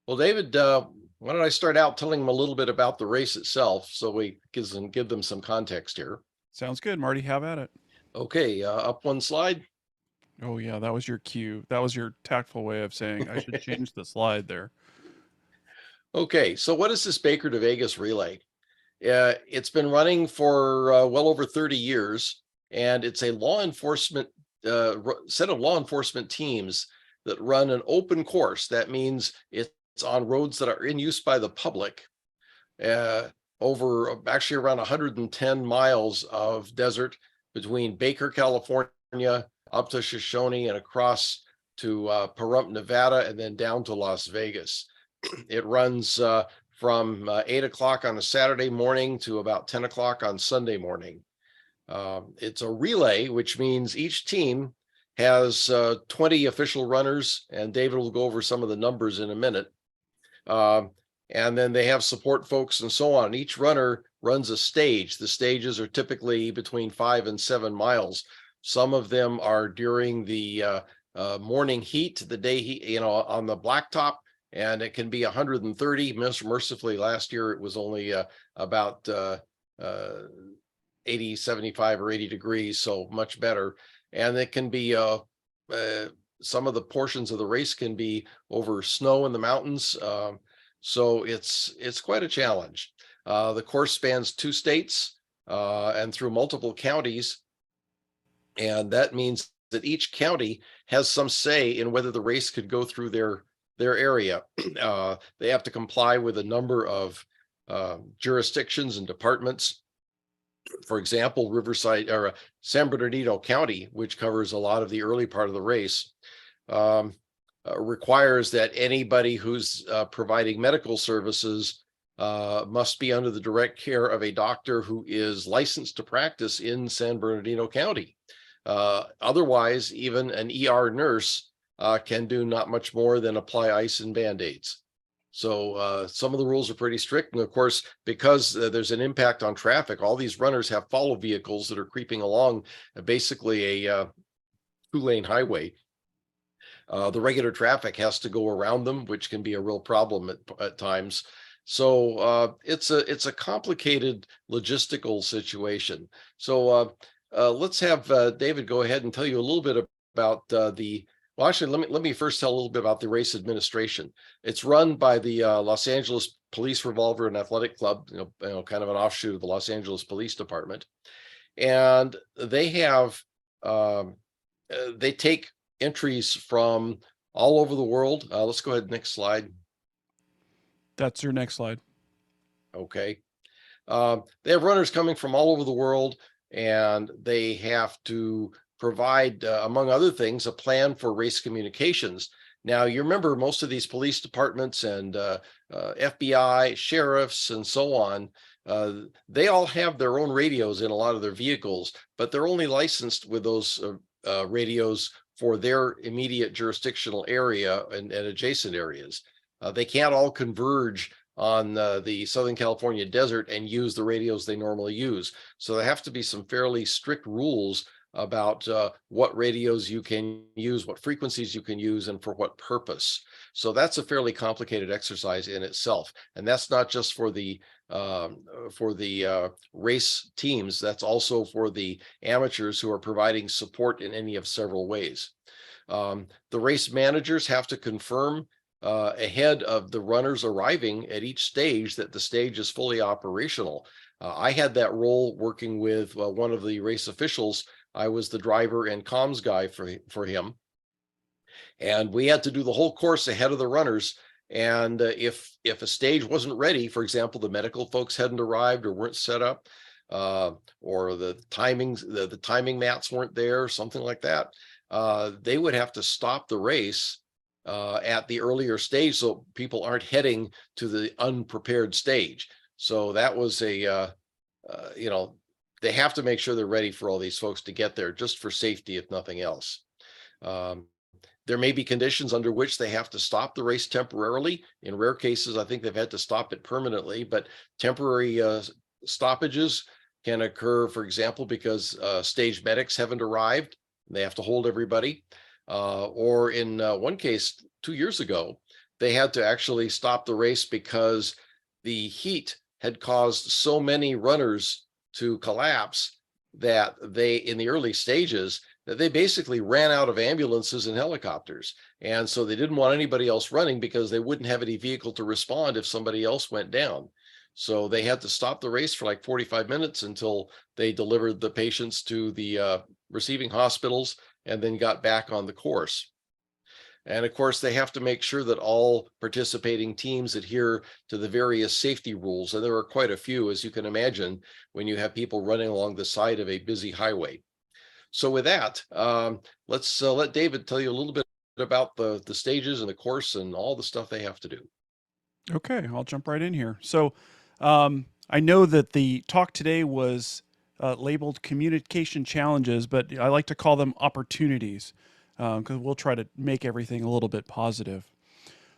Well, David, why don't I start out telling them a little bit about the race itself so we give them some context here. Sounds good, Marty. Have at it. Okay, up one slide. Oh, yeah, that was your cue. That was your tactful way of saying I should change the slide there. Okay, so what is this Baker to Vegas relay? It's been running for well over 30 years, and it's a law enforcement set of law enforcement teams that run an open course. That means it's on roads that are in use by the public, uh, over actually around 110 miles of desert between Baker, California, up to Shoshone and across to Pahrump, Nevada, and then down to Las Vegas. It runs from 8 o'clock on a Saturday morning to about 10 o'clock on Sunday morning. It's a relay, which means each team has 20 official runners, and David will go over some of the numbers in a minute. And then they have support folks and so on. Each runner runs a stage. The stages are typically between 5 and 7 miles. Some of them are during the morning heat, the day heat, on the blacktop, and it can be 130. Mercifully, last year it was only about 80, 75 or 80 degrees, so much better. And it can be some of the portions of the race can be over snow in the mountains. So it's quite a challenge. The course spans 2 states and through multiple counties, and that means that each county has some say in whether the race could go through their area. They have to comply with a number of jurisdictions and departments. For example, Riverside or San Bernardino County, which covers a lot of the early part of the race, requires that anybody who's providing medical services must be under the direct care of a doctor who is licensed to practice in San Bernardino County. Otherwise, even an ER nurse can do not much more than apply ice and Band-Aids. So some of the rules are pretty strict. And of course, because there's an impact on traffic, all these runners have follow vehicles that are creeping along basically a 2-lane highway. The regular traffic has to go around them, which can be a real problem at times. So it's a complicated logistical situation. So let's have David go ahead and tell you a little bit about well, actually, let me first tell a little bit about the race administration. It's run by the Los Angeles Police Revolver and Athletic Club, kind of an offshoot of the Los Angeles Police Department, and they have they take entries from all over the world. Let's go ahead, next slide. That's your next slide. Okay. They have runners coming from all over the world, and they have to provide, among other things, a plan for race communications. Now, you remember most of these police departments and FBI, sheriffs, and so on, they all have their own radios in a lot of their vehicles, but they're only licensed with those radios for their immediate jurisdictional area and adjacent areas. They can't all converge on the Southern California desert and use the radios they normally use. So there have to be some fairly strict rules about what radios you can use, what frequencies you can use, and for what purpose. So that's a fairly complicated exercise in itself. And that's not just for the race teams, that's also for the amateurs who are providing support in any of several ways. The race managers have to confirm ahead of the runners arriving at each stage that the stage is fully operational. I had that role working with one of the race officials. I was the driver and comms guy for him. And we had to do the whole course ahead of the runners. And if a stage wasn't ready, for example, the medical folks hadn't arrived or weren't set up, or the timing mats weren't there, something like that, they would have to stop the race at the earlier stage so people aren't heading to the unprepared stage. So that was they have to make sure they're ready for all these folks to get there just for safety, if nothing else. There may be conditions under which they have to stop the race temporarily. In rare cases, I think they've had to stop it permanently, but temporary stoppages can occur, for example, because stage medics haven't arrived. They have to hold everybody. Or in one case 2 years ago, they had to actually stop the race because the heat had caused so many runners to collapse that they, in the early stages, that they basically ran out of ambulances and helicopters. And so they didn't want anybody else running because they wouldn't have any vehicle to respond if somebody else went down. So they had to stop the race for like 45 minutes until they delivered the patients to the receiving hospitals and then got back on the course. And of course, they have to make sure that all participating teams adhere to the various safety rules. And there are quite a few, as you can imagine, when you have people running along the side of a busy highway. So with that, let's let David tell you a little bit about the stages and the course and all the stuff they have to do. Okay, I'll jump right in here. So I know that the talk today was labeled communication challenges, but I like to call them opportunities because we'll try to make everything a little bit positive.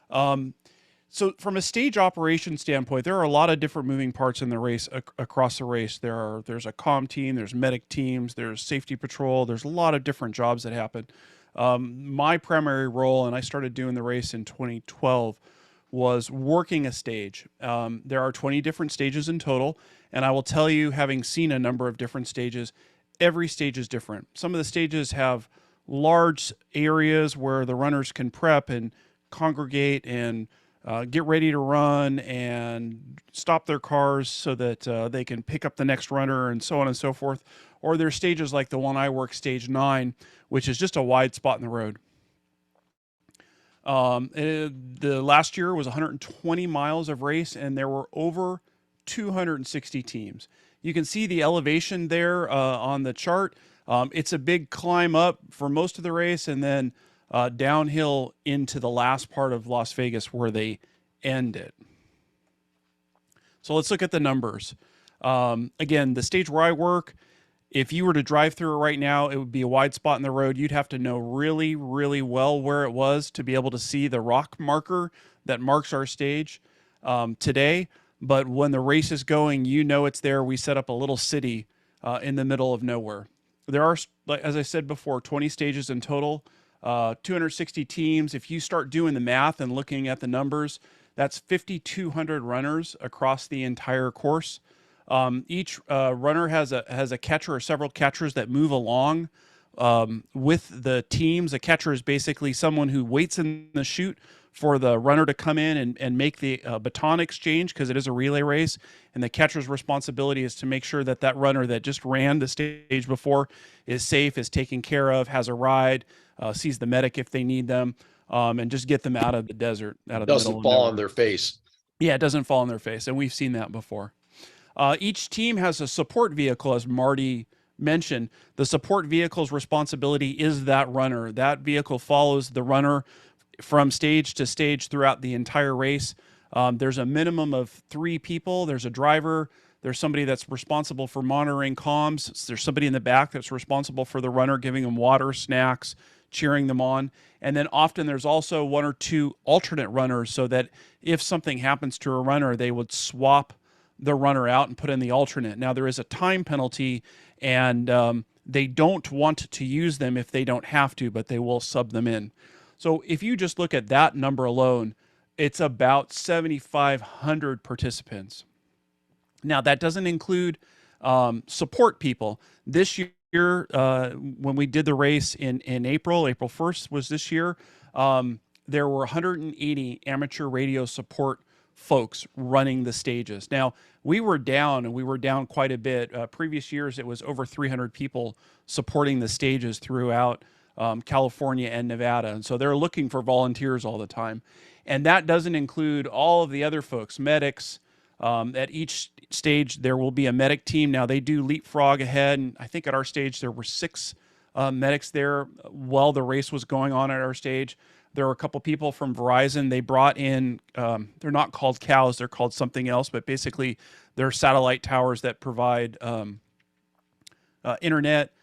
So from a stage operation standpoint, there are a lot of different moving parts in the race across the race. There's a comm team, there's medic teams, there's safety patrol. There's a lot of different jobs that happen. My primary role, and I started doing the race in 2012, was working a stage. There are 20 different stages in total, and I will tell you, having seen a number of different stages, every stage is different. Some of the stages have large areas where the runners can prep and congregate and get ready to run and stop their cars so that they can pick up the next runner and so on and so forth. Or there's stages like the one I work, stage 9, which is just a wide spot in the road. The last year was 120 miles of race, and there were over 260 teams. You can see the elevation there on the chart. It's a big climb up for most of the race, and then downhill into the last part of Las Vegas where they end it. So let's look at the numbers. Again, the stage where I work, if you were to drive through it right now, it would be a wide spot in the road. You'd have to know really, really well where it was to be able to see the rock marker that marks our stage today. But when the race is going, you know it's there. We set up a little city in the middle of nowhere. There are, as I said before, 20 stages in total, 260 teams. If you start doing the math and looking at the numbers, that's 5,200 runners across the entire course. Each runner has a catcher or several catchers that move along with the teams. A catcher is basically someone who waits in the chute for the runner to come in and make the baton exchange, because it is a relay race, and the catcher's responsibility is to make sure that that runner that just ran the stage before is safe, is taken care of, has a ride, sees the medic if they need them, and just get them out of the desert, out of the middle of nowhere. Doesn't fall on their face. Yeah, it doesn't fall on their face, and we've seen that before. Each team has a support vehicle, as Marty mentioned. The support vehicle's responsibility is that runner. That vehicle follows the runner from stage to stage throughout the entire race. There's a minimum of 3 people. There's a driver. There's somebody that's responsible for monitoring comms. There's somebody in the back that's responsible for the runner, giving them water, snacks, cheering them on. And then often there's also 1 or 2 alternate runners, so that if something happens to a runner, they would swap the runner out and put in the alternate. Now, there is a time penalty, and they don't want to use them if they don't have to, but they will sub them in. So if you just look at that number alone, it's about 7,500 participants. Now, that doesn't include support people. This year, when we did the race in April 1st was this year, there were 180 amateur radio support folks running the stages. Now, we were down, and we were down quite a bit. Previous years, it was over 300 people supporting the stages throughout California and Nevada. And so they're looking for volunteers all the time. And that doesn't include all of the other folks, medics. At each stage, there will be a medic team. Now, they do leapfrog ahead, and I think at our stage, there were 6 medics there while the race was going on at our stage. There were a couple people from Verizon. They brought in, they're not called cows, they're called something else, but basically they're satellite towers that provide internet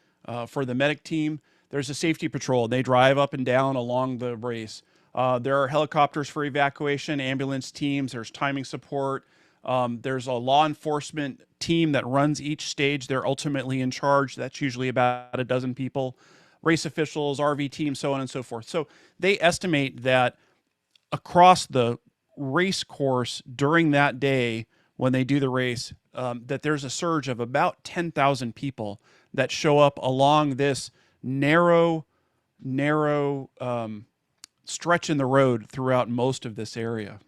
for the medic team. There's a safety patrol. They drive up and down along the race. There are helicopters for evacuation, ambulance teams, there's timing support. There's a law enforcement team that runs each stage. They're ultimately in charge. That's usually about a dozen people. Race officials, RV teams, so on and so forth. So they estimate that across the race course during that day when they do the race, that there's a surge of about 10,000 people that show up along this narrow stretch in the road throughout most of this area.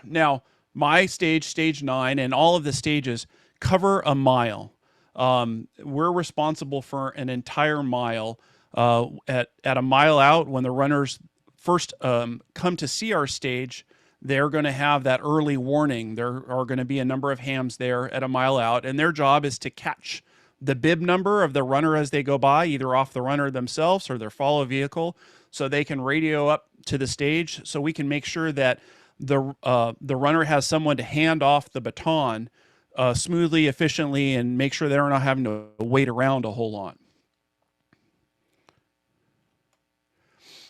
Now, my stage, stage 9, and all of the stages cover a mile. We're responsible for an entire mile. At a mile out, when the runners first come to see our stage, they're going to have that early warning. There are going to be a number of hams there at a mile out, and their job is to catch the bib number of the runner as they go by, either off the runner themselves or their follow vehicle, so they can radio up to the stage, so we can make sure that the runner has someone to hand off the baton smoothly, efficiently, and make sure they're not having to wait around a whole lot.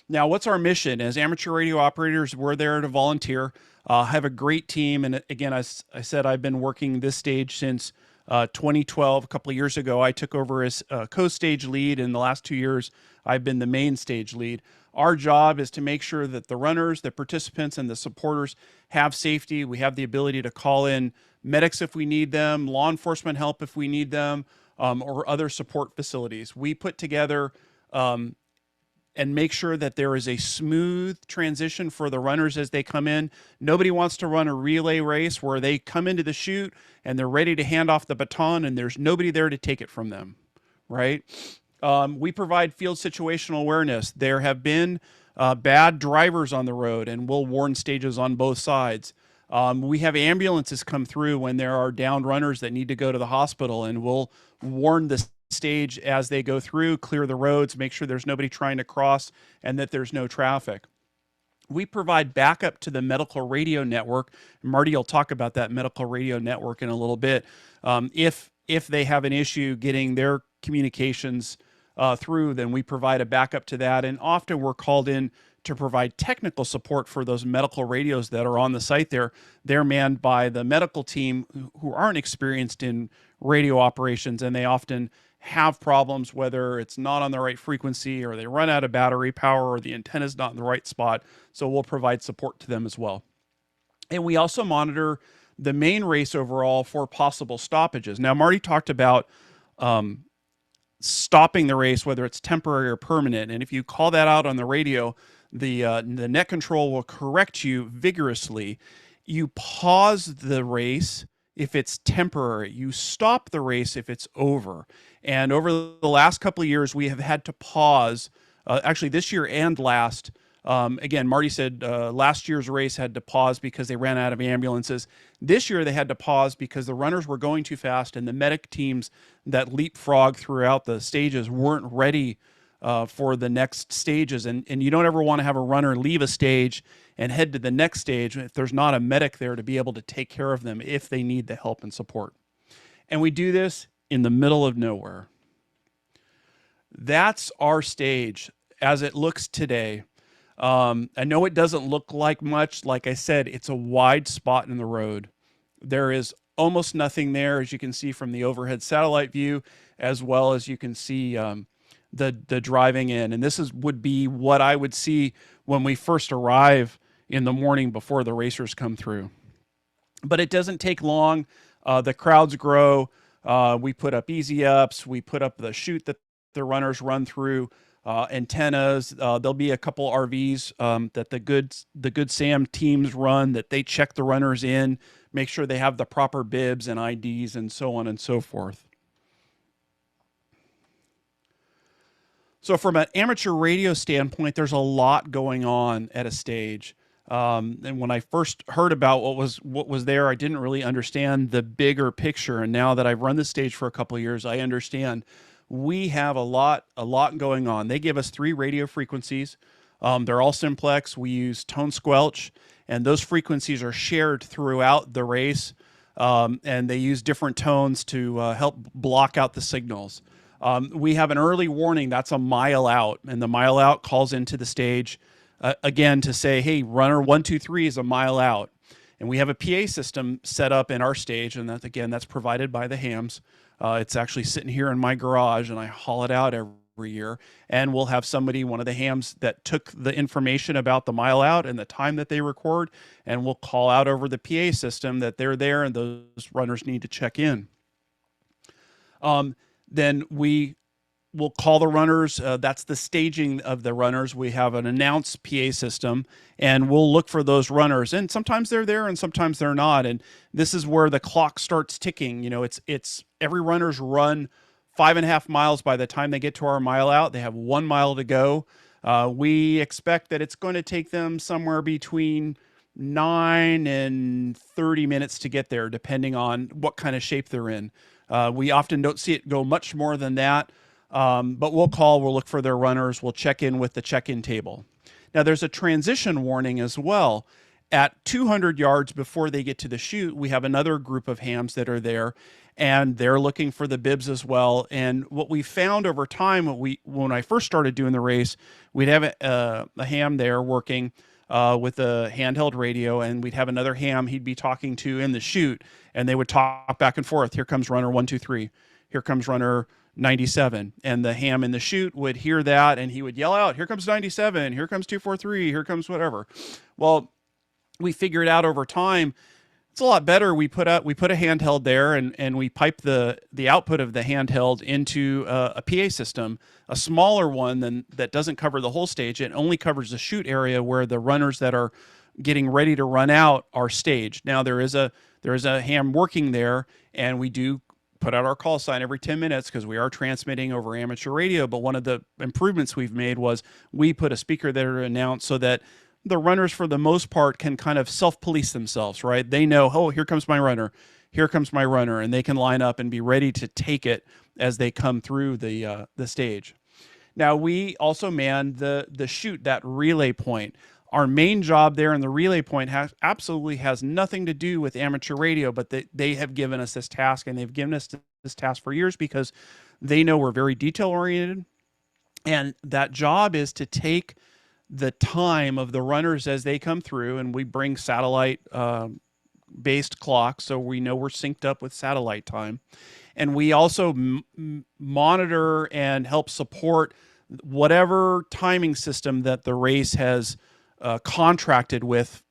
Now, what's our mission? As amateur radio operators, we're there to volunteer, have a great team. And again, as I said, I've been working this stage since 2012. A couple of years ago, I took over as co-stage lead. In the last 2 years, I've been the main stage lead. Our job is to make sure that the runners, the participants, and the supporters have safety. We have the ability to call in medics if we need them, law enforcement help if we need them, or other support facilities. We put together and make sure that there is a smooth transition for the runners as they come in. Nobody wants to run a relay race where they come into the chute and they're ready to hand off the baton and there's nobody there to take it from them, right? We provide field situational awareness. There have been bad drivers on the road, and we'll warn stages on both sides. We have ambulances come through when there are downed runners that need to go to the hospital, and we'll warn the stage as they go through, clear the roads, make sure there's nobody trying to cross, and that there's no traffic. We provide backup to the medical radio network. Marty will talk about that medical radio network in a little bit. If they have an issue getting their communications through, then we provide a backup to that. And often we're called in to provide technical support for those medical radios that are on the site there. They're manned by the medical team who aren't experienced in radio operations, and they often have problems, whether it's not on the right frequency or they run out of battery power or the antenna's not in the right spot. So we'll provide support to them as well. And we also monitor the main race overall for possible stoppages. Now, Marty talked about stopping the race, whether it's temporary or permanent. And if you call that out on the radio, the net control will correct you vigorously. You pause the race if it's temporary. You stop the race if it's over. And over the last couple of years, we have had to pause, actually this year and last. Again, Marty said last year's race had to pause because they ran out of ambulances. This year they had to pause because the runners were going too fast and the medic teams that leapfrog throughout the stages weren't ready for the next stages. And you don't ever want to have a runner leave a stage and head to the next stage if there's not a medic there to be able to take care of them if they need the help and support. And we do this in the middle of nowhere. That's our stage as it looks today. I know it doesn't look like much. Like I said, it's a wide spot in the road. There is almost nothing there, as you can see from the overhead satellite view, as well as you can see the driving in. And this would be what I would see when we first arrive in the morning before the racers come through. But it doesn't take long. The crowds grow. We put up easy ups. We put up the chute that the runners run through. Antennas. There'll be a couple RVs that the Good Sam teams run, that they check the runners in, make sure they have the proper bibs and IDs and so on and so forth. So from an amateur radio standpoint, there's a lot going on at a stage. And when I first heard about what was there, I didn't really understand the bigger picture. And now that I've run the stage for a couple of years, I understand. We have a lot going on. They give us 3 radio frequencies. They're all simplex. We use tone squelch, and those frequencies are shared throughout the race. And they use different tones to help block out the signals. We have an early warning that's a mile out, and the mile out calls into the stage again to say, hey, runner 123 is a mile out. And we have a PA system set up in our stage, and that's provided by the hams. It's actually sitting here in my garage, and I haul it out every year, and we'll have somebody, one of the hams that took the information about the mile out and the time that they record, and we'll call out over the PA system that they're there and those runners need to check in. Then we will call the runners. That's the staging of the runners. We have an announced PA system, and we'll look for those runners. And sometimes they're there and sometimes they're not. And this is where the clock starts ticking. You know, it's every runner's run 5.5 miles by the time they get to our mile out. They have 1 mile to go. We expect that it's going to take them somewhere between 9 and 30 minutes to get there, depending on what kind of shape they're in. We often don't see it go much more than that. But we'll look for their runners. We'll check in with the check-in table. Now there's a transition warning as well. At 200 yards before they get to the chute, we have another group of hams that are there, and they're looking for the bibs as well. And what we found over time, when I first started doing the race, we'd have a ham there working with a handheld radio, and we'd have another ham he'd be talking to in the chute, and they would talk back and forth. Here comes runner 123. Here comes runner 97. And the ham in the chute would hear that, and he would yell out, here comes 97, here comes 243, here comes whatever. Well, we figured out over time, it's a lot better. We put a handheld there, and we pipe the output of the handheld into a PA system, a smaller one that doesn't cover the whole stage. It only covers the chute area where the runners that are getting ready to run out are staged. Now there is a ham working there, and we do put out our call sign every 10 minutes because we are transmitting over amateur radio. But one of the improvements we've made was we put a speaker there to announce so that the runners, for the most part, can kind of self-police themselves, right? They know, oh, here comes my runner, and they can line up and be ready to take it as they come through the stage. Now, we also man the chute, that relay point. Our main job there in the relay point absolutely has nothing to do with amateur radio, but they have given us this task, and they've given us this task for years because they know we're very detail-oriented, and that job is to take the time of the runners as they come through, and we bring satellite based clocks, so we know we're synced up with satellite time. And we also monitor and help support whatever timing system that the race has contracted with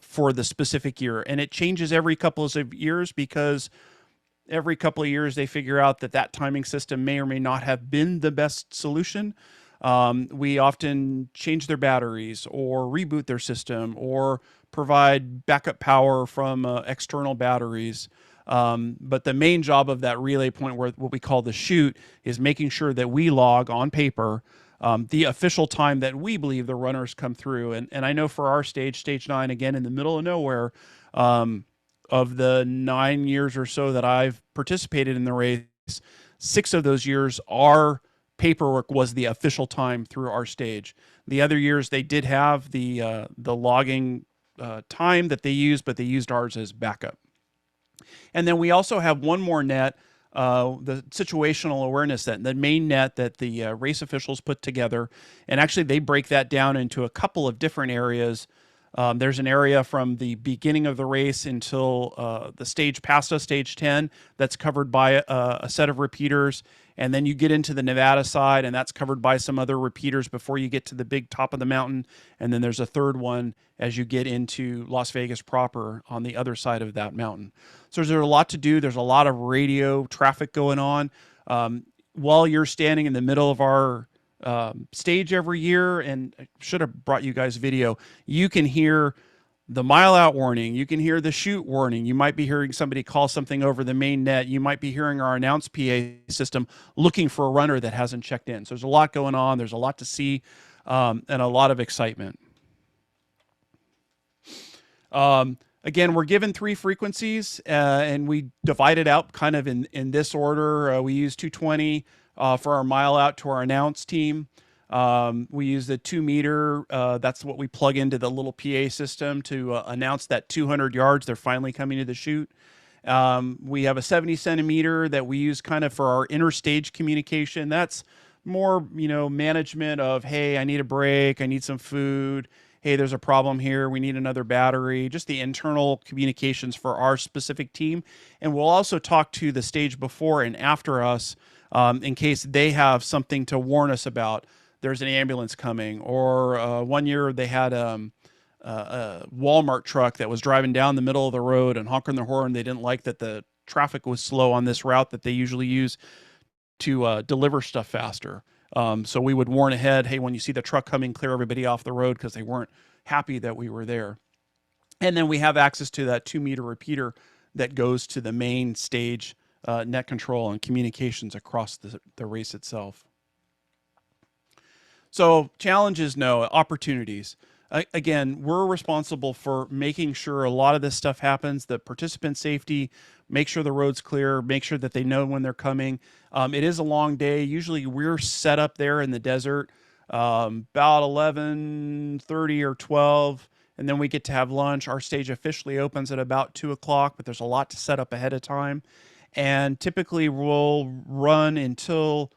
for the specific year. And it changes every couple of years because every couple of years they figure out that timing system may or may not have been the best solution. We often change their batteries or reboot their system or provide backup power from external batteries. But the main job of that relay point, where what we call the chute, is making sure that we log on paper the official time that we believe the runners come through. And I know for our stage 9, again, in the middle of nowhere, of the 9 years or so that I've participated in the race, 6 of those years our paperwork was the official time through our stage. The other years they did have the logging time that they used, but they used ours as backup. And then we also have one more net, the situational awareness net, the main net that the race officials put together. And actually they break that down into a couple of different areas. There's an area from the beginning of the race until the stage past us, stage 10, that's covered by a set of repeaters. And then you get into the Nevada side, and that's covered by some other repeaters before you get to the big top of the mountain. And then there's a third one as you get into Las Vegas proper on the other side of that mountain. So there's a lot to do. There's a lot of radio traffic going on. While you're standing in the middle of our stage every year, and I should have brought you guys video, you can hear the mile out warning, you can hear the chute warning, you might be hearing somebody call something over the main net, you might be hearing our announced PA system looking for a runner that hasn't checked in. So there's a lot going on, there's a lot to see, and a lot of excitement. Again, we're given 3 frequencies, and we divide it out kind of in this order. We use 220 for our mile out to our announce team. We use the 2 meter. That's what we plug into the little PA system to announce that 200 yards they're finally coming to the chute. We have a 70 centimeter that we use kind of for our interstage communication. That's more, management of, hey, I need a break, I need some food. hey, there's a problem here, we need another battery, just the internal communications for our specific team. And we'll also talk to the stage before and after us, in case they have something to warn us about. There's an ambulance coming, or one year they had a Walmart truck that was driving down the middle of the road and honking their horn. They didn't like that the traffic was slow on this route that they usually use to deliver stuff faster. So we would warn ahead, hey, when you see the truck coming, clear everybody off the road, because they weren't happy that we were there. And then we have access to that 2-meter repeater that goes to the main stage net control and communications across the race itself. So challenges, no. Opportunities. Again, we're responsible for making sure a lot of this stuff happens, the participant safety, make sure the road's clear, make sure that they know when they're coming. It is a long day. Usually we're set up there in the desert about 11:30 or 12, and then we get to have lunch. Our stage officially opens at about 2 o'clock, but there's a lot to set up ahead of time. And typically we'll run until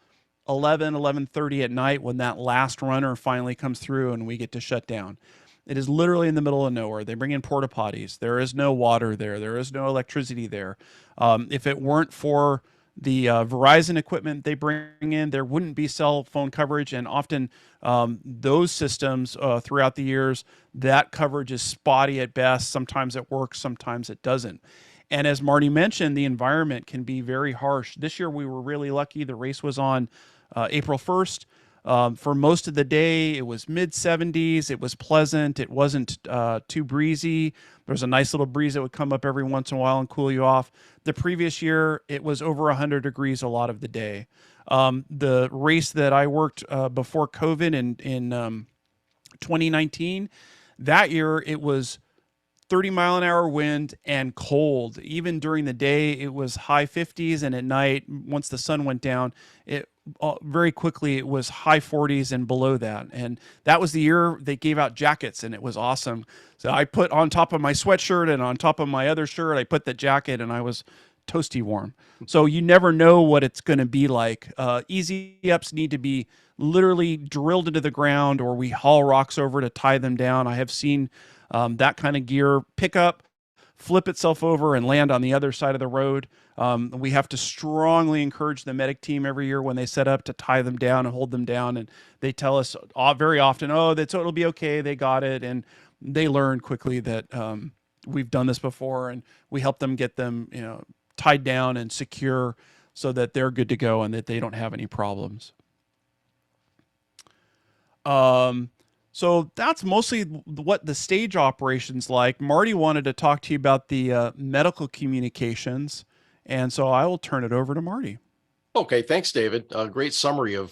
11:30 at night, when that last runner finally comes through and we get to shut down. It is literally in the middle of nowhere. They bring in porta potties. There is no water there. There is no electricity there. If it weren't for the Verizon equipment they bring in, there wouldn't be cell phone coverage. And often those systems throughout the years, that coverage is spotty at best. Sometimes it works, sometimes it doesn't. And as Marty mentioned, the environment can be very harsh. This year we were really lucky. The race was on April 1st. For most of the day, it was mid-70s. It was pleasant. It wasn't too breezy. There was a nice little breeze that would come up every once in a while and cool you off. The previous year, it was over 100 degrees a lot of the day. The race that I worked before COVID in 2019, that year it was 30-mile-an-hour wind and cold. Even during the day, it was high 50s, and at night, once the sun went down, it very quickly it was high 40s and below that. And that was the year they gave out jackets, and it was awesome. So I put on top of my sweatshirt and on top of my other shirt, I put the jacket, and I was toasty warm. So you never know what it's going to be like. Easy ups need to be literally drilled into the ground, or we haul rocks over to tie them down. I have seen that kind of gear pick up, flip itself over, and land on the other side of the road. We have to strongly encourage the medic team every year when they set up to tie them down and hold them down. And they tell us very often, oh, it'll be okay, they got it. And they learn quickly that we've done this before, and we help them get them tied down and secure so that they're good to go and that they don't have any problems. So that's mostly what the stage operation's like. Marty wanted to talk to you about the medical communications, and so I will turn it over to Marty. Okay, thanks, David. Great summary of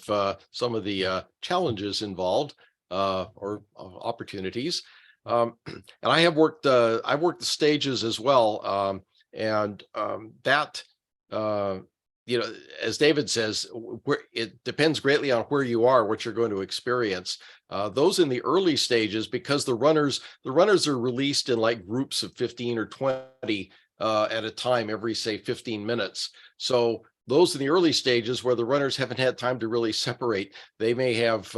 some of the challenges involved or opportunities. And I've worked the stages as well, that as David says, it depends greatly on where you are, what you're going to experience. Those in the early stages, because the runners are released in like groups of 15 or 20 at a time every, say, 15 minutes. So those in the early stages where the runners haven't had time to really separate, they may have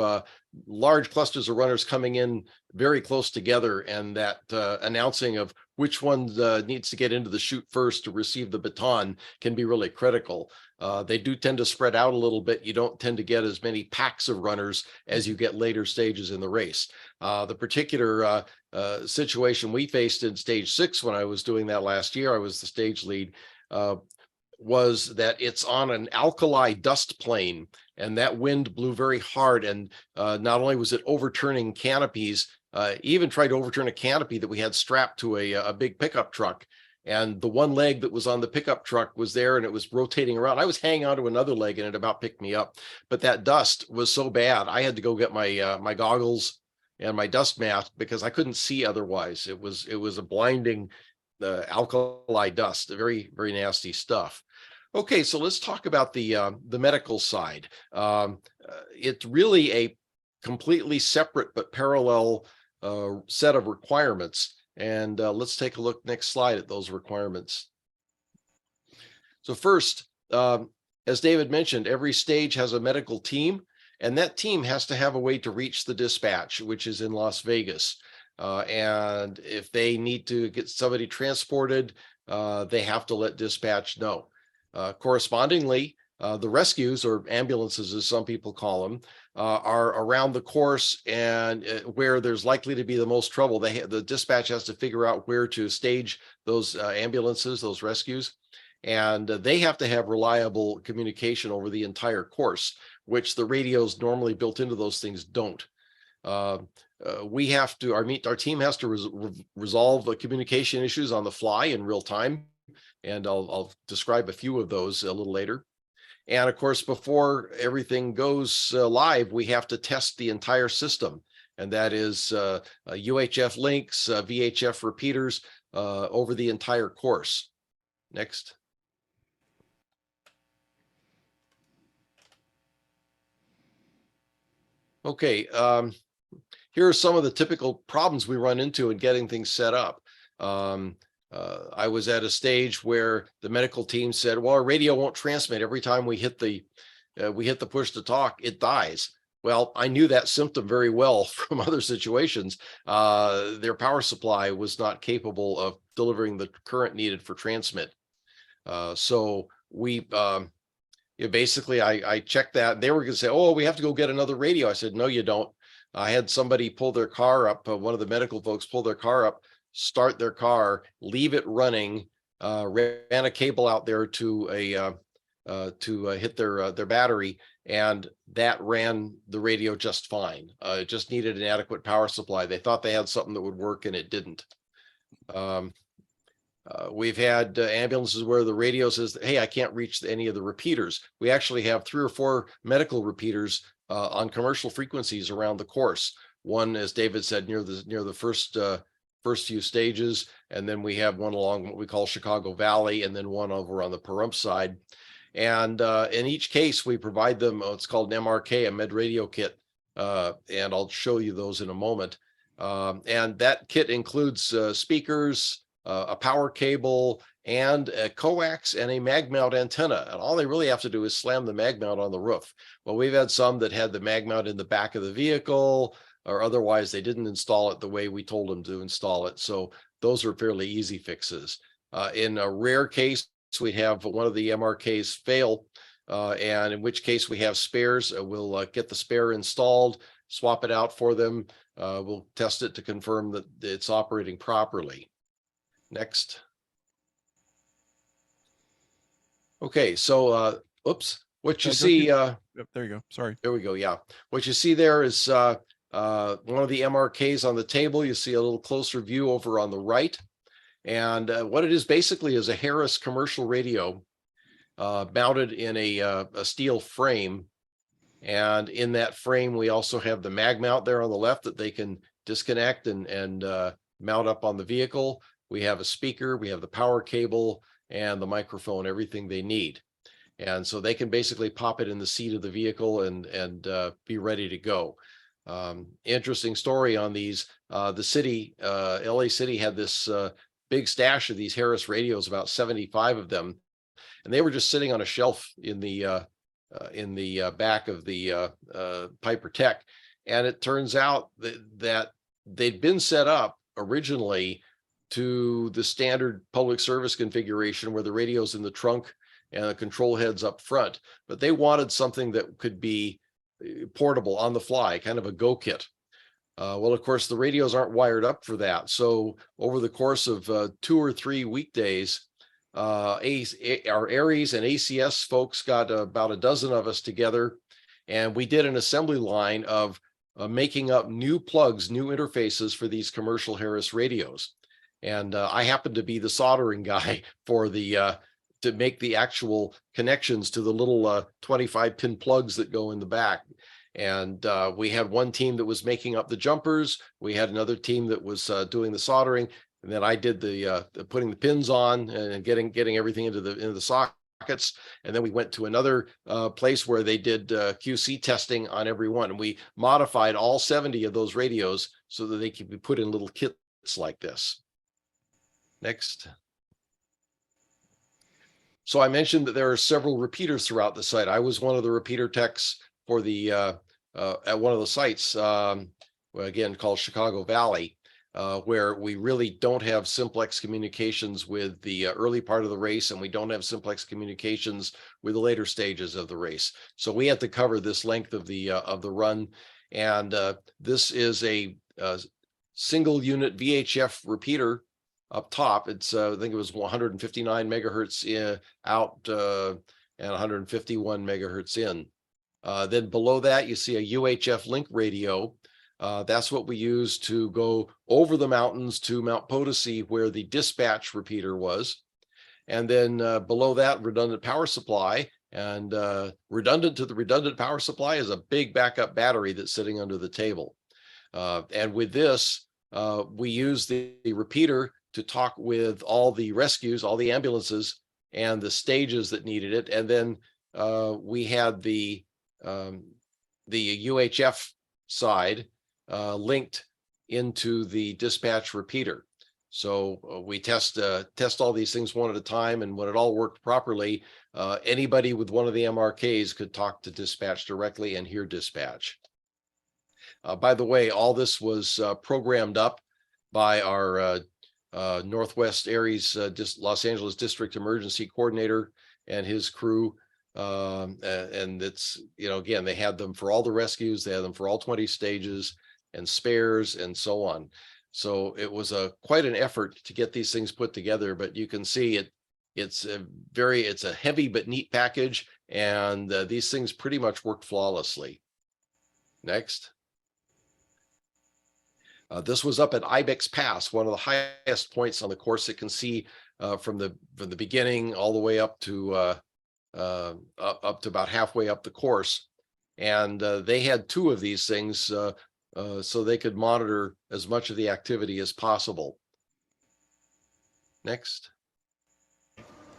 large clusters of runners coming in very close together, and that announcing of which one needs to get into the chute first to receive the baton can be really critical. They do tend to spread out a little bit. You don't tend to get as many packs of runners as you get later stages in the race. The particular situation we faced in stage 6 when I was doing that last year, I was the stage lead, was that it's on an alkali dust plain, and that wind blew very hard. And not only was it overturning canopies, even tried to overturn a canopy that we had strapped to a big pickup truck. And the one leg that was on the pickup truck was there, and it was rotating around. I was hanging onto another leg, and it about picked me up. But that dust was so bad, I had to go get my my goggles and my dust mask because I couldn't see otherwise. It was a blinding alkali dust, very, very nasty stuff. Okay, so let's talk about the medical side. It's really a completely separate but parallel set of requirements. And let's take a look, next slide, at those requirements. So first, as David mentioned, every stage has a medical team, And that team has to have a way to reach the dispatch, which is in Las Vegas. And if they need to get somebody transported, they have to let dispatch know. Correspondingly, the rescues, or ambulances as some people call them, are around the course, and where there's likely to be the most trouble. The dispatch has to figure out where to stage those ambulances, those rescues, and they have to have reliable communication over the entire course, which the radios normally built into those things don't. We have to, our team has to resolve communication issues on the fly in real time, and I'll describe a few of those a little later. And of course, before everything goes live, we have to test the entire system, and that is UHF links, VHF repeaters over the entire course. Next. Okay, here are some of the typical problems we run into in getting things set up. I was at a stage where the medical team said, well, our radio won't transmit. Every time we hit the push to talk, it dies. Well, I knew that symptom very well from other situations. Their power supply was not capable of delivering the current needed for transmit. So we basically, I checked that. They were going to say, oh, we have to go get another radio. I said, no, you don't. I had somebody pull their car up. One of the medical folks pull their car up, start their car, leave it running, ran a cable out there to hit their battery, and that ran the radio just fine. It just needed an adequate power supply. They thought they had something that would work, and it didn't. We've had ambulances where the radio says, hey, I can't reach any of the repeaters. We actually have 3 or 4 medical repeaters on commercial frequencies around the course. One, as David said, near the first few stages, and then we have one along what we call Chicago Valley, and then one over on the Pahrump side. And in each case, we provide them what's called an MRK, a med radio kit, and I'll show you those in a moment. And that kit includes speakers, a power cable, and a coax and a mag mount antenna. And all they really have to do is slam the mag mount on the roof. Well, we've had some that had the mag mount in the back of the vehicle, or otherwise they didn't install it the way we told them to install it. So those are fairly easy fixes. In a rare case, we have one of the MRKs fail, and in which case we have spares. We'll get the spare installed, swap it out for them. We'll test it to confirm that it's operating properly. Next. Okay, so oops, what you see, Yep, there you go. Sorry. there we go. Yeah, what you see there is one of the MRKs on the table. You see a little closer view over on the right, and what it is basically is a Harris commercial radio mounted in a steel frame, and in that frame we also have the mag mount there on the left that they can disconnect and mount up on the vehicle. We have a speaker, we have the power cable, and the microphone, everything they need. And so they can basically pop it in the seat of the vehicle and be ready to go. Interesting story on these. The city, LA City, had this big stash of these Harris radios, about 75 of them, and they were just sitting on a shelf in the back of the Piper Tech. And it turns out that they'd been set up originally to the standard public service configuration where the radio's in the trunk and the control heads up front, but they wanted something that could be portable on the fly, kind of a go kit. Well, of course, the radios aren't wired up for that. So over the course of 2 or 3 weekdays, our Aries and ACS folks got about a dozen of us together, and we did an assembly line of making up new plugs, new interfaces for these commercial Harris radios. And I happened to be the soldering guy for the to make the actual connections to the little 25 pin plugs that go in the back. And we had one team that was making up the jumpers. We had another team that was doing the soldering, and then I did the putting the pins on and getting everything into the sockets. And then we went to another place where they did QC testing on every one, and we modified all 70 of those radios so that they could be put in little kits like this. Next. So I mentioned that there are several repeaters throughout the site. I was one of the repeater techs for the at one of the sites, again, called Chicago Valley, where we really don't have simplex communications with the early part of the race, and we don't have simplex communications with the later stages of the race. So we had to cover this length of the run, and this is a single unit VHF repeater up top. It's I think it was 159 megahertz out and 151 megahertz in. Then below that, you see a UHF link radio. That's what we use to go over the mountains to Mount Potosi, where the dispatch repeater was. And then below that, redundant power supply. And redundant to the redundant power supply is a big backup battery that's sitting under the table. And with this, we use the repeater to talk with all the rescues, all the ambulances, and the stages that needed it. And then we had the UHF side linked into the dispatch repeater. So we test all these things one at a time, and when it all worked properly, anybody with one of the MRKs could talk to dispatch directly and hear dispatch. By the way, all this was programmed up by our Northwest Aries Los Angeles District Emergency Coordinator and his crew. And it's, again, they had them for all the rescues, they had them for all 20 stages and spares and so on. So it was quite an effort to get these things put together, but you can see it's a heavy but neat package, and these things pretty much worked flawlessly. Next. This was up at Ibex Pass, one of the highest points on the course. It can see from the beginning all the way up to about halfway up the course. And they had two of these things so they could monitor as much of the activity as possible. Next.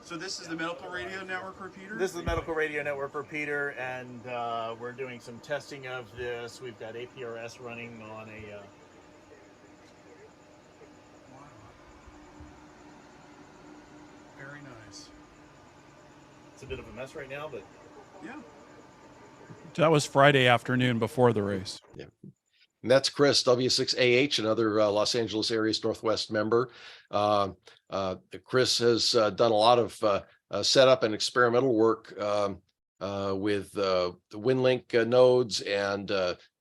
So this is the medical radio network repeater? This is the medical radio network repeater, and we're doing some testing of this. We've got APRS running on a... Wow. Very nice. It's a bit of a mess right now, but... Yeah. That was Friday afternoon before the race. Yeah. And that's Chris, W6AH, another Los Angeles Aries Northwest member. Chris has done a lot of setup and experimental work with the WinLink nodes and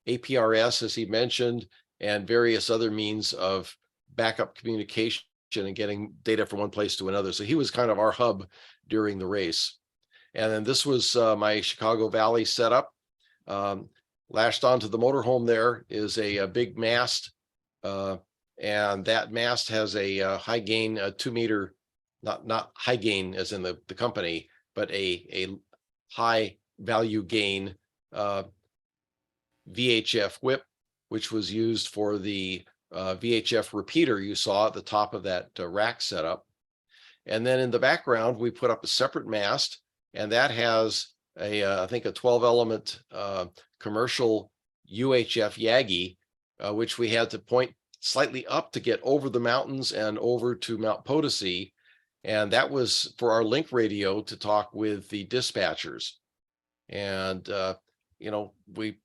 APRS, as he mentioned, and various other means of backup communication and getting data from one place to another. So he was kind of our hub during the race. And then this was my Chicago Valley setup. Lashed onto the motorhome there is a big mast, and that mast has a high gain, 2 meter, not high gain as in the company, but a high value gain VHF whip, which was used for the VHF repeater you saw at the top of that rack setup. And then in the background, we put up a separate mast, and that has I think a 12 element commercial UHF Yagi, which we had to point slightly up to get over the mountains and over to Mount Potosi. And that was for our link radio to talk with the dispatchers. And, we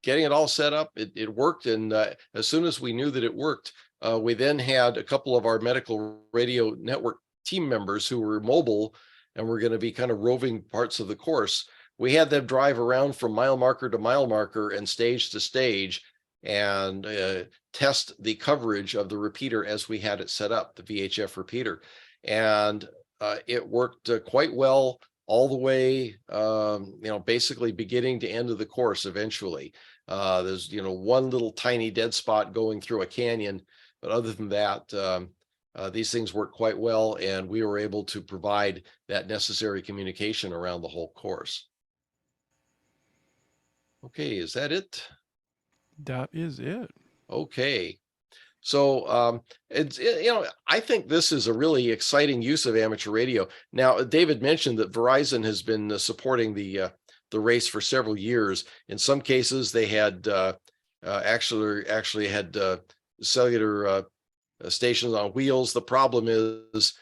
getting it all set up, it worked. And as soon as we knew that it worked, we then had a couple of our medical radio network team members who were mobile and were going to be kind of roving parts of the course. We had them drive around from mile marker to mile marker and stage to stage and test the coverage of the repeater as we had it set up, the VHF repeater. And it worked quite well all the way, basically beginning to end of the course eventually. There's, one little tiny dead spot going through a canyon, but other than that, these things work quite well, and we were able to provide that necessary communication around the whole course. Okay, is that it? That is it. Okay. So I think this is a really exciting use of amateur radio. Now, David mentioned that Verizon has been supporting the race for several years. In some cases, they had actually had cellular stations on wheels. The problem is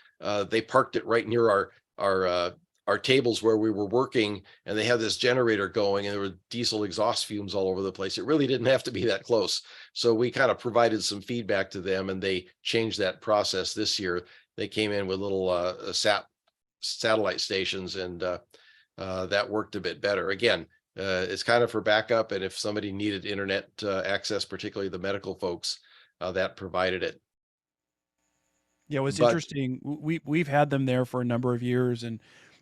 they parked it right near our our tables where we were working, and they had this generator going, and there were diesel exhaust fumes all over the place. It really didn't have to be that close. So we kind of provided some feedback to them, and they changed that process this year. They came in with little satellite stations, and that worked a bit better. Again, it's kind of for backup, and if somebody needed internet access, particularly the medical folks, that provided it. Yeah, what's But interesting, we've had them there for a number of years, and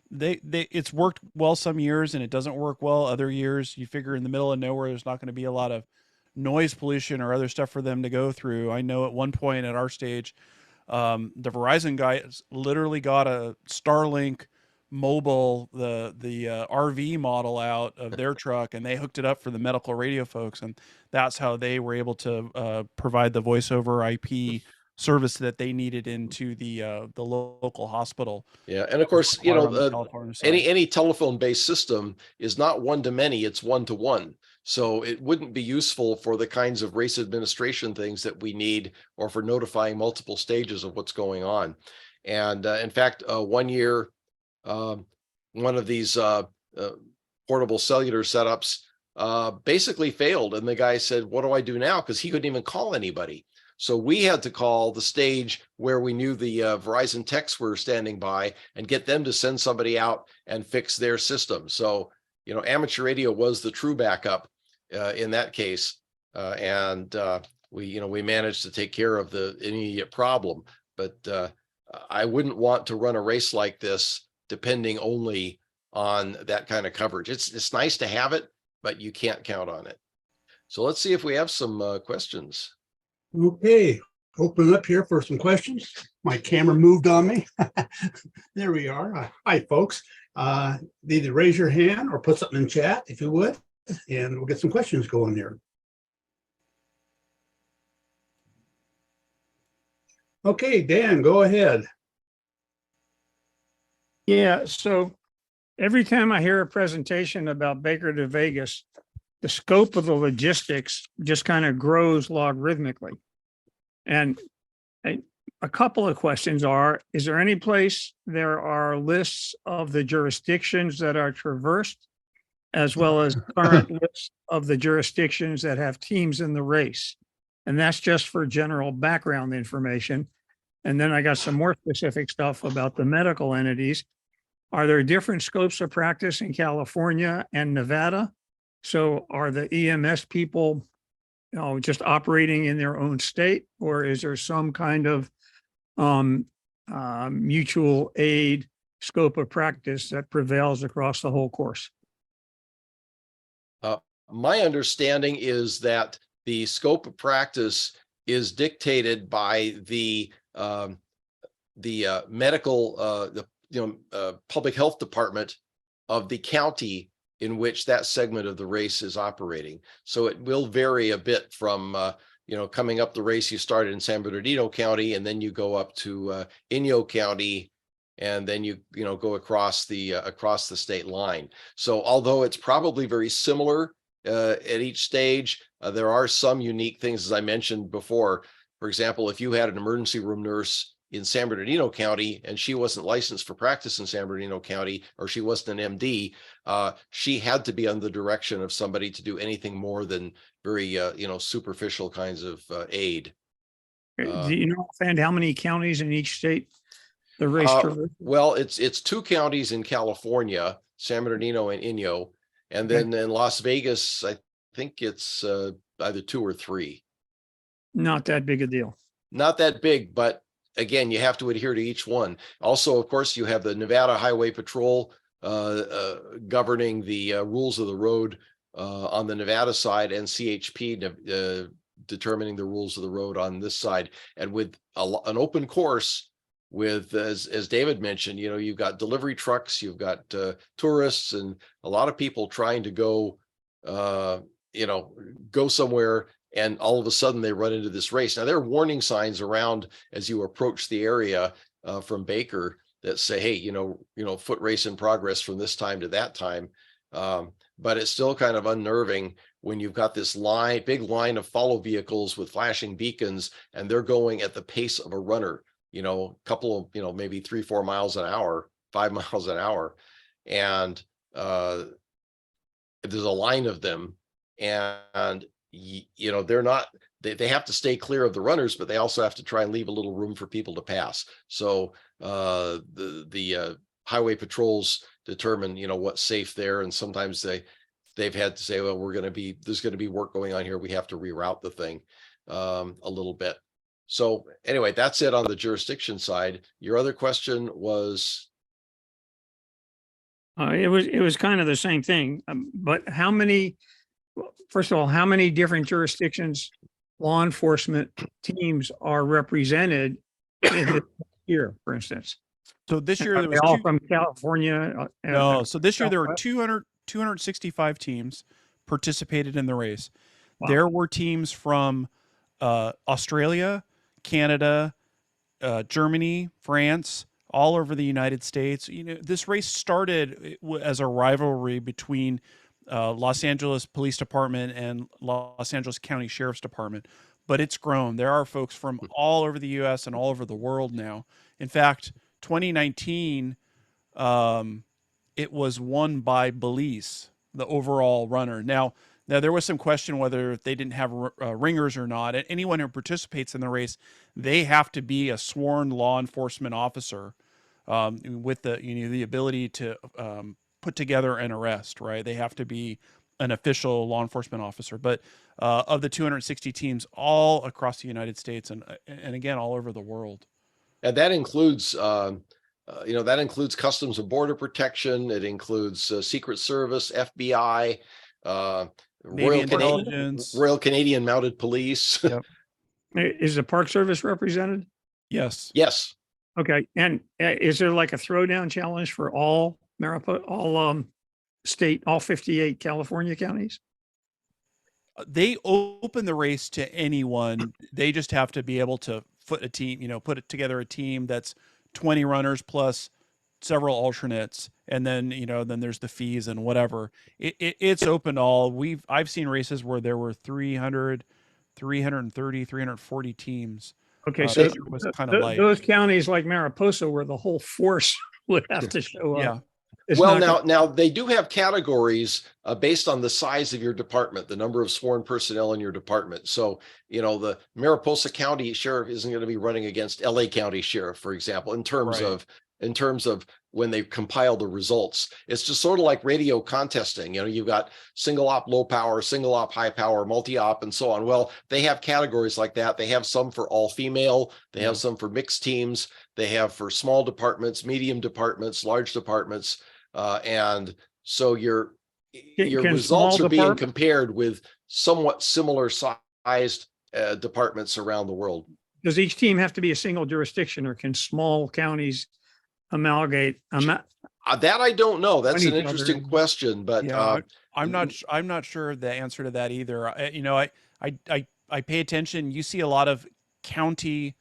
they it's worked well some years, and it doesn't work well other years. You figure in the middle of nowhere, there's not going to be a lot of noise pollution or other stuff for them to go through. I know at one point at our stage, the Verizon guys literally got a Starlink mobile, the RV model out of their truck, and they hooked it up for the medical radio folks, and that's how they were able to provide the voice over IP service that they needed into the local hospital. yeah, and of That was course, required on the California side. any telephone based system is not one to many, it's one to one. So it wouldn't be useful for the kinds of race administration things that we need, or for notifying multiple stages of what's going on. And in fact, one year, one of these portable cellular setups basically failed, and the guy said, "What do I do now?" Because he couldn't even call anybody. So we had to call the stage where we knew the Verizon techs were standing by, and get them to send somebody out and fix their system. So, amateur radio was the true backup in that case. And we managed to take care of the immediate problem. But I wouldn't want to run a race like this depending only on that kind of coverage. It's nice to have it, but you can't count on it. So let's see if we have some questions. Okay, open up here for some questions. My camera moved on me. There we are. Hi, folks. Either raise your hand or put something in chat if you would, and we'll get some questions going here. Okay, Dan, go ahead. Yeah, so every time I hear a presentation about Baker to Vegas, the scope of the logistics just kind of grows logarithmically. And a couple of questions are, is there any place there are lists of the jurisdictions that are traversed, as well as current lists of the jurisdictions that have teams in the race? And that's just for general background information. And then I got some more specific stuff about the medical entities. Are there different scopes of practice in California and Nevada? So are the EMS people, just operating in their own state, or is there some kind of mutual aid scope of practice that prevails across the whole course? My understanding is that the scope of practice is dictated by the medical, public health department of the county in which that segment of the race is operating. So it will vary a bit from, coming up the race, you started in San Bernardino County, and then you go up to Inyo County, and then you go across the state line. So although it's probably very similar at each stage, there are some unique things, as I mentioned before. For example, if you had an emergency room nurse in San Bernardino County and she wasn't licensed for practice in San Bernardino County, or she wasn't an MD, she had to be under the direction of somebody to do anything more than very superficial kinds of aid. Do you know offhand how many counties in each state the race traverses? Well, it's 2 counties in California, San Bernardino and Inyo, and then in Las Vegas, I think it's either 2 or 3. Not that big a deal. Not that big, but again, you have to adhere to each one. Also, of course, you have the Nevada Highway Patrol governing the rules of the road on the Nevada side, and CHP determining the rules of the road on this side. And with an open course, with as David mentioned, you've got delivery trucks, you've got tourists, and a lot of people trying to go somewhere, and all of a sudden they run into this race. Now, there are warning signs around as you approach the area from Baker that say, hey, foot race in progress from this time to that time. But it's still kind of unnerving when you've got this big line of follow vehicles with flashing beacons, and they're going at the pace of a runner, a couple of, maybe 3-4 miles an hour, 5 miles an hour. and there's a line of them, and you know, they're not, they have to stay clear of the runners, but they also have to try and leave a little room for people to pass. So the highway patrols determine, you know, what's safe there, and sometimes they've had to say, well, there's going to be work going on here, we have to reroute the thing a little bit. So anyway, that's it on the jurisdiction side. Your other question was? It was kind of the same thing, but how many, first of all, how many different jurisdictions law enforcement teams are represented in this year, for instance? So this year Are there they was all from California? no. So this year there were Southwest? 265 teams participated in the race. Wow. There were teams from Australia, Canada, Germany, France, all over the United States. You know, this race started as a rivalry between Los Angeles Police Department and Los Angeles County Sheriff's Department, but it's grown. There are folks from all over the U.S. and all over the world now. In fact, 2019, it was won by Belize, the overall runner. Now there was some question whether they didn't have ringers or not. And anyone who participates in the race, they have to be a sworn law enforcement officer with the, you know, the ability to put together an arrest, right? They have to be an official law enforcement officer. But of the 260 teams all across the United States and again, all over the world. And that includes, you know, that includes Customs and Border Protection. It includes Secret Service, FBI, Royal Canadian Mounted Police. Yep. Is the Park Service represented? Yes. Yes. Okay. And is there like a throwdown challenge for all state, all 58 California counties? They open the race to anyone. They just have to be able to put together a team that's 20 runners plus several alternates. And then, you know, then there's the fees and whatever. It's open to all. I've seen races where there were 300, 330, 340 teams. Okay. So it was kind of light. Those counties like Mariposa where the whole force would have to show up. Yeah. Well, now they do have categories based on the size of your department, the number of sworn personnel in your department. So, you know, the Mariposa County Sheriff isn't going to be running against LA County Sheriff, for example, in terms of when they compile the results. It's just sort of like radio contesting. You know, you've got single op low power, single op high power, multi-op, and so on. Well, they have categories like that. They have some for all female. They have some for mixed teams. They have for small departments, medium departments, large departments. And so your results are being compared with somewhat similar sized departments around the world. Does each team have to be a single jurisdiction, or can small counties amalgate? That I don't know. That's an interesting question, but yeah, I'm not sure the answer to that either. You know, I pay attention. You see a lot of county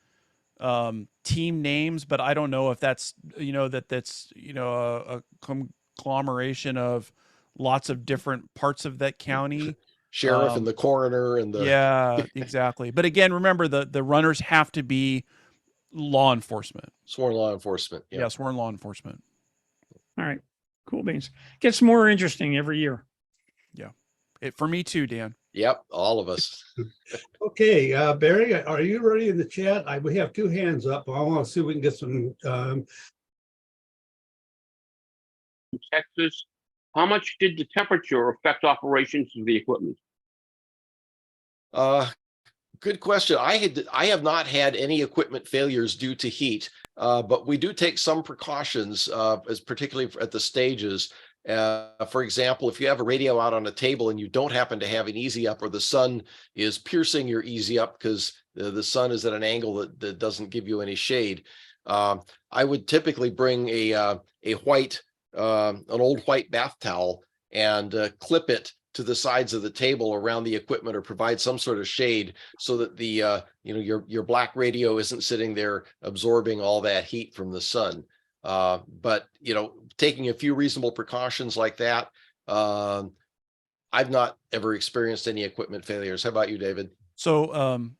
team names, but I don't know if that's, you know, that's, you know, a conglomeration of lots of different parts of that county. Sheriff and the coroner and the yeah, exactly. But again, remember the runners have to be law enforcement, sworn law enforcement. Yeah, sworn law enforcement. All right, cool beans. Gets more interesting every year. Yeah, for me too, Dan. Yep, all of us. Okay, Barry, are you ready in the chat? We have two hands up. I want to see if we can get some. Texas, how much did the temperature affect operations of the equipment? Good question. I have not had any equipment failures due to heat, but we do take some precautions, as particularly at the stages. For example, if you have a radio out on a table and you don't happen to have an easy up, or the sun is piercing your easy up because the sun is at an angle that doesn't give you any shade, I would typically bring an old white bath towel and clip it to the sides of the table around the equipment, or provide some sort of shade so that the your black radio isn't sitting there absorbing all that heat from the sun. But you know, taking a few reasonable precautions like that, I've not ever experienced any equipment failures. How about you, David? So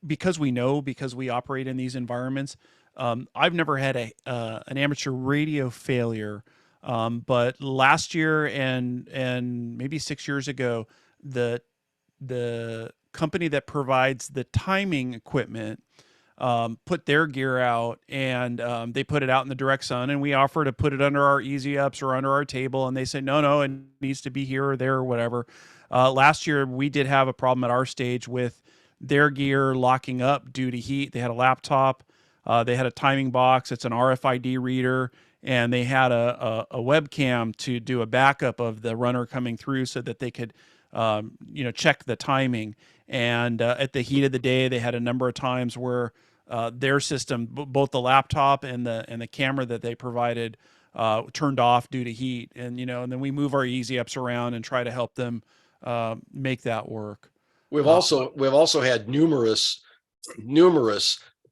because we operate in these environments, I've never had an amateur radio failure. But last year and maybe 6 years ago, the company that provides the timing equipment put their gear out, and they put it out in the direct sun, and we offer to put it under our easy ups or under our table, and they say no, it needs to be here or there or whatever. Last year we did have a problem at our stage with their gear locking up due to heat. They had a laptop, they had a timing box, it's an RFID reader, and they had a webcam to do a backup of the runner coming through so that they could check the timing. And at the heat of the day, they had a number of times where their system, both the laptop and the camera that they provided, turned off due to heat. And and then we move our easy ups around and try to help them make that work. We've also had numerous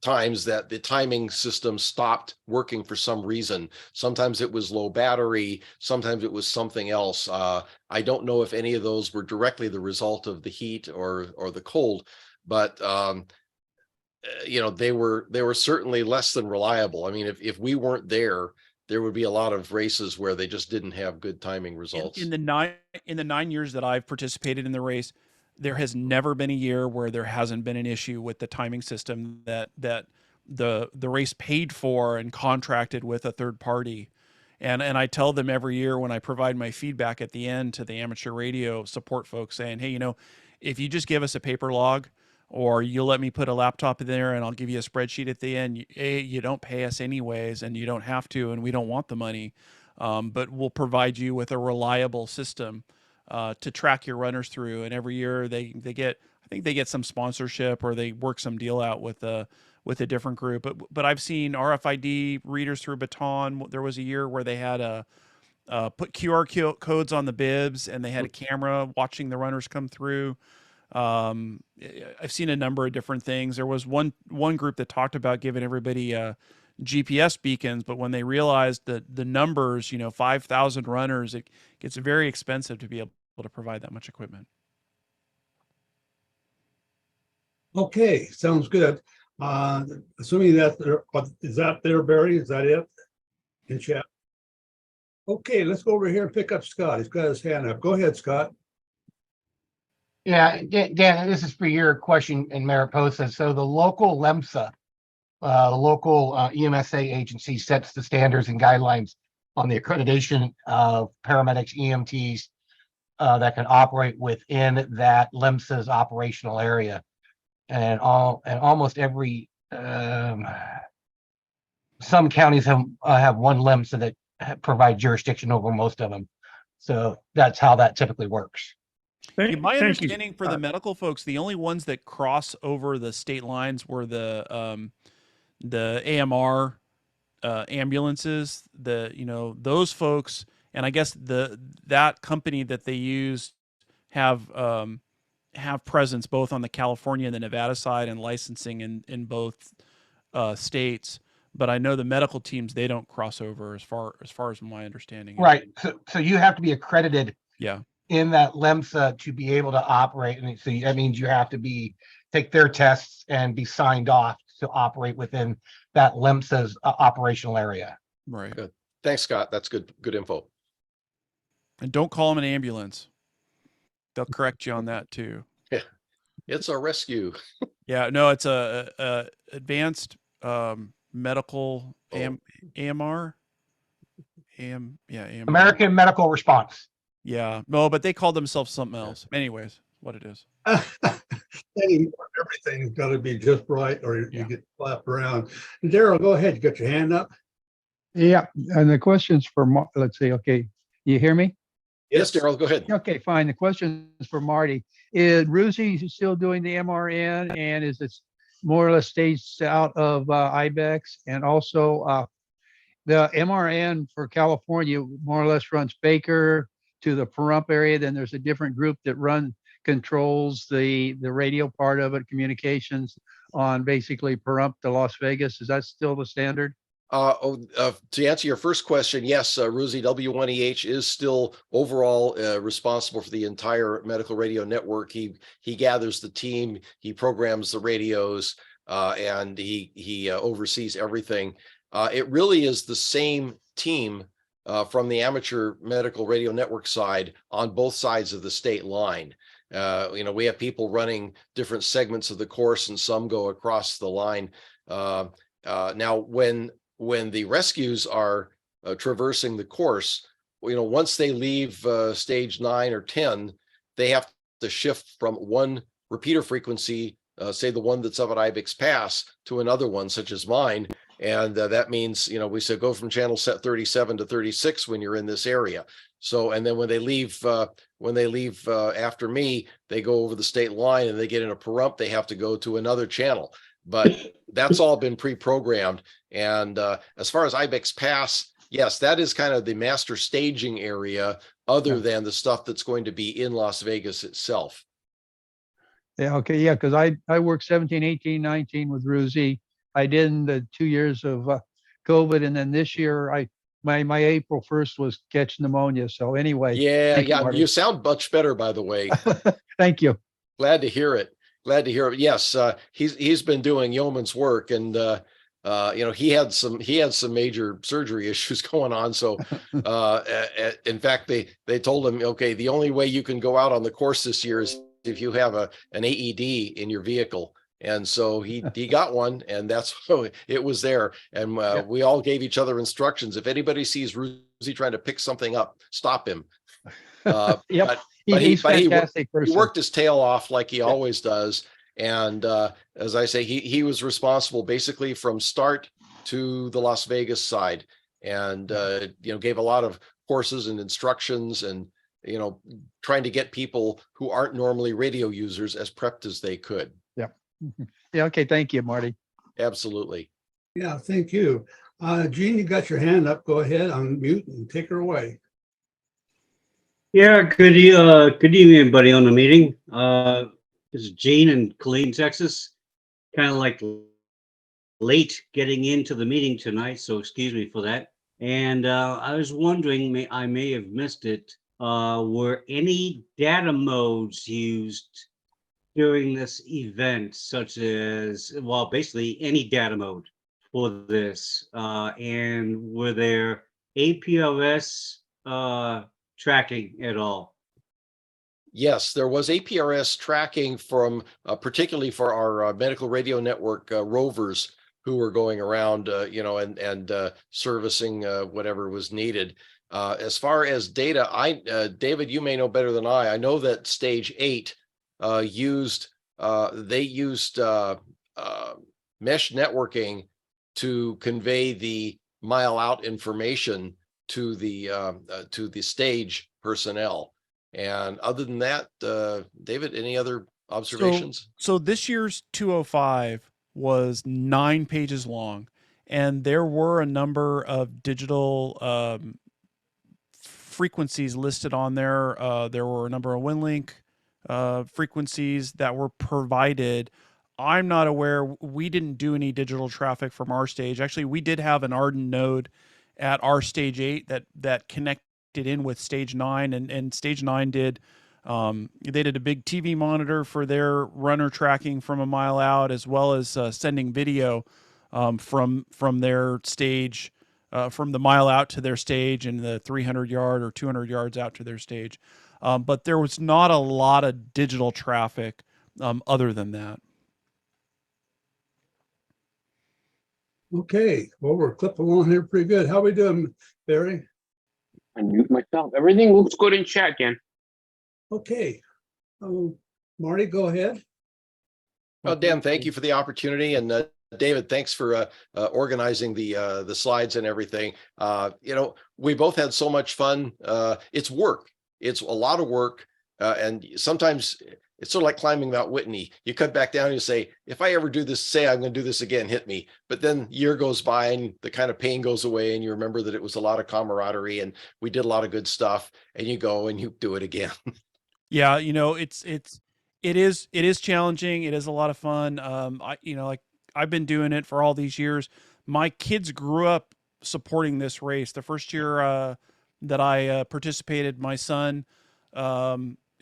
times that the timing system stopped working for some reason. Sometimes it was low battery, sometimes it was something else. I don't know if any of those were directly the result of the heat or the cold, but they were certainly less than reliable. I mean, if we weren't there would be a lot of races where they just didn't have good timing results. In the 9 years that I've participated in the race, there has never been a year where there hasn't been an issue with the timing system that the race paid for and contracted with a third party. And I tell them every year when I provide my feedback at the end to the amateur radio support folks saying, hey, if you just give us a paper log, or you'll let me put a laptop in there and I'll give you a spreadsheet at the end, you don't pay us anyways, and you don't have to, and we don't want the money. But we'll provide you with a reliable system to track your runners through. And every year they get, I think they get some sponsorship, or they work some deal out with a different group. But I've seen RFID readers through Baton. There was a year where they had put QR codes on the bibs, and they had a camera watching the runners come through. I've seen a number of different things. There was one group that talked about giving everybody GPS beacons, but when they realized that the numbers, 5,000 runners, it gets very expensive to be able to provide that much equipment. Okay, sounds good. Assuming that is that there, Barry? Is that it in chat? Okay, let's go over here and pick up Scott. He's got his hand up. Go ahead, Scott. Yeah, Dan, this is for your question in Mariposa. So the local LEMSA, the local EMSA agency, sets the standards and guidelines on the accreditation of paramedics, EMTs that can operate within that LEMSA's operational area. And almost every some counties have one LEMSA that provide jurisdiction over most of them. So that's how that typically works. My understanding for the medical folks, the only ones that cross over the state lines were the AMR ambulances, those folks, and I guess that company that they use have presence both on the California and the Nevada side, and licensing in both states. But I know the medical teams, they don't cross over as far as my understanding. Right. So you have to be accredited. Yeah. In that LEMSA to be able to operate, and so that means you have to take their tests and be signed off to operate within that LEMSA's operational area. Right. Good. Thanks, Scott. That's good info. And don't call them an ambulance. They'll correct you on that too. Yeah, it's a rescue. Yeah, no, it's a advanced medical AMR. AMR. American Medical Response. Yeah, no, but they call themselves something else. Anyways, what it is. Anymore, everything's got to be just right, or you get slapped around. Daryl, go ahead. You got your hand up. Yeah, and the question's for let's see. Okay, you hear me? Yes, Daryl, go ahead. Okay, fine. The question is for Marty. Is Ruzi still doing the MRN, and is it more or less staged out of IBEX? And also, the MRN for California more or less runs Baker to the Pahrump area. Then there's a different group that controls the radio part of it, communications on basically Pahrump to Las Vegas. Is that still the standard? To answer your first question, yes, Ruzi W1EH is still overall responsible for the entire medical radio network. He gathers the team, he programs the radios, and he oversees everything. It really is the same team from the amateur medical radio network side on both sides of the state line. We have people running different segments of the course, and some go across the line. Now, when the rescues are traversing the course, once they leave stage 9 or 10, they have to shift from one repeater frequency, say the one that's up at Ibex Pass, to another one, such as mine. And that means, we said go from channel set 37 to 36 when you're in this area. So, and then when they leave after me, they go over the state line and they get in a perump, they have to go to another channel. But that's all been pre-programmed. And as far as Ibex Pass, yes, that is kind of the master staging area, other than the stuff that's going to be in Las Vegas itself. Yeah, okay, yeah, because I worked 17, 18, 19 with Ruzi. I did in the 2 years of COVID, and then this year my April 1st was catch pneumonia. So anyway. Yeah, thank you, Marty. you sound much better, by the way. Thank you. Glad to hear it. Yes, he's been doing yeoman's work, and he had some major surgery issues going on. So in fact, they told him, okay, the only way you can go out on the course this year is if you have an AED in your vehicle. And so he got one, and that's it was there. And we all gave each other instructions. If anybody sees Ruzi trying to pick something up, stop him. Yep. But He's fantastic he person. worked his tail off like he always does. And as I say, he was responsible basically from start to the Las Vegas side, and gave a lot of courses and instructions, and trying to get people who aren't normally radio users as prepped as they could. Yeah. Okay. Thank you, Marty. Absolutely. Yeah, thank you. Gene, you got your hand up. Go ahead, unmute and take her away. Yeah, good evening, everybody on the meeting. This is Gene in Killeen, Texas. Kind of like late getting into the meeting tonight, so excuse me for that. And I was wondering, I may have missed it, were any data modes used during this event, such as, well, basically any data mode for this? And were there APRS tracking at all? Yes, there was APRS tracking from particularly for our medical radio network rovers who were going around, and servicing whatever was needed. As far as data, David, you may know better than I. I know that stage 8 used mesh networking to convey the mile out information to the stage personnel. And other than that, David, any other observations? So this year's 205 was 9 pages long, and there were a number of digital frequencies listed on there. There were a number of WinLink frequencies that were provided. I'm not aware. We didn't do any digital traffic from our stage. Actually, we did have an Arden node at our stage 8 that connected in with stage 9, and stage 9 did they did a big TV monitor for their runner tracking from a mile out, as well as sending video from their stage, from the mile out to their stage, and the 300 yard or 200 yards out to their stage. But there was not a lot of digital traffic other than that. Okay, well, we're clipping along here pretty good. How we doing, Barry? I mute myself. Everything looks good in chat, Dan. Okay. Marty, go ahead. Well, Dan, thank you for the opportunity, and David, thanks for organizing the slides and everything. We both had so much fun. It's work. It's a lot of work, and sometimes it's sort of like climbing Mount Whitney. You cut back down and you say, if I ever do this, say I'm going to do this again, hit me. But then year goes by and the kind of pain goes away, and you remember that it was a lot of camaraderie and we did a lot of good stuff, and you go and you do it again. Yeah, it is challenging. It is a lot of fun. I've been doing it for all these years. My kids grew up supporting this race. The first year that I participated, my son,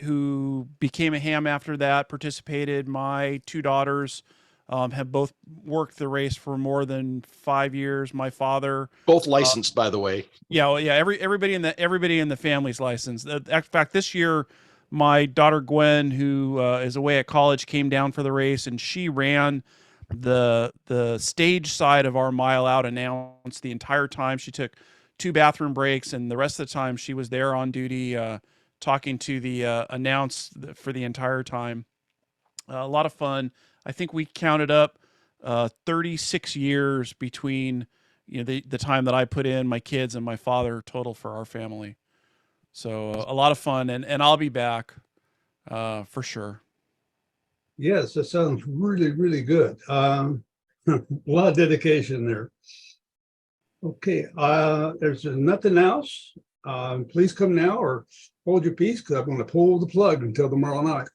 who became a ham after that, participated. My 2 daughters have both worked the race for more than 5 years. My father, Both licensed, by the way. yeah, well, yeah, everybody in the family's licensed. In fact, this year, my daughter Gwen, who is away at college, came down for the race, and she ran the stage side of our mile out announced the entire time. She took 2 bathroom breaks, and the rest of the time she was there on duty, talking to the announce for the entire time. A lot of fun. I think we counted up 36 years between the time that I put in, my kids and my father, total for our family. So a lot of fun, and I'll be back for sure. Yes, that sounds really, really good. A lot of dedication there. Okay, there's nothing else. Please come now or hold your peace because I'm going to pull the plug until tomorrow night.